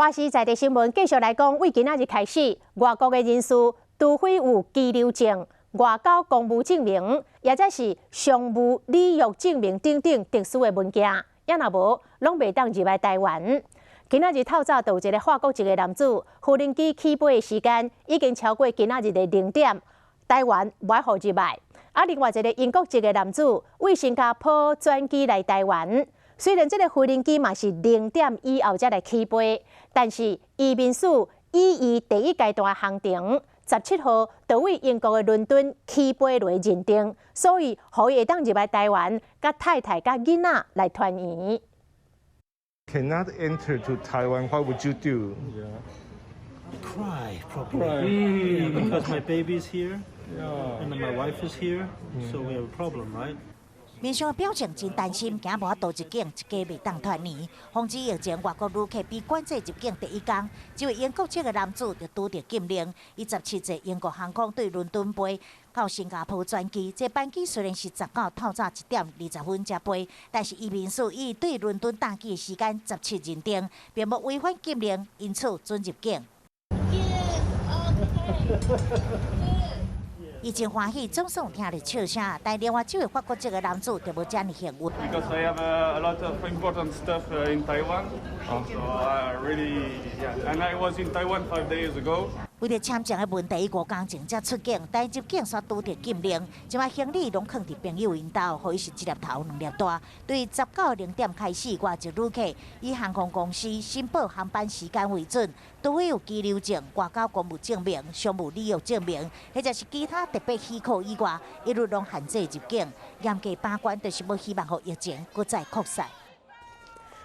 华视在地新闻继续来讲，为今仔日开始，外国的人士除非有居留证、外交公务证明，或者是商务履约证明等等特殊的文件，也若无，拢袂当入来台湾。今仔日透早，就有一个法国籍的男子，无人机起飞的时间已经超过今仔日的0点，台湾无爱互入来。另外一个英国籍的男子为新加坡转机来台湾。虽然这个飞行机嘛是0点以后才来起飞，但是移民署以第一阶段行程17号就为英国的伦敦起飞来认定，所以可以会当入来台湾，甲太太甲囡仔来团圆。Cannot enter to Taiwan. What would you do? Cry probably. Yeah, because my baby's here. Yeah. And my wife is here, so we have a problem, right? 面上的表情真担心，惊无法度入境，一家袂当团圆。防止疫情，外国旅客被管制入境第一天，这位英国籍的男子就拄着禁令。伊17坐英国航空对伦敦飞到新加坡转机，这班机虽然是19透早1点20分才飞，但是移民署以对伦敦搭机的时间17认定，并无违反禁令，因此准入境。伊真欢喜，总算有听到笑声，但另外这位法国籍的男子就无遮尼幸运。Because I have a lot of important stuff in Taiwan, so I really, yeah. And I was in Taiwan 5 days ago. 为了签证的问题，5天前才出境，但入境却拄着禁令，即摆行李拢放伫朋友因兜，互伊是一粒头2粒大。对19 0点开始，外籍旅客以航空公司申报航班时间为准，除非有居留证、外交公务证明、商务履约证明，或者是其他特别许可以外，一律拢限制入境。严格把关，就是要希望互疫情搁再扩散。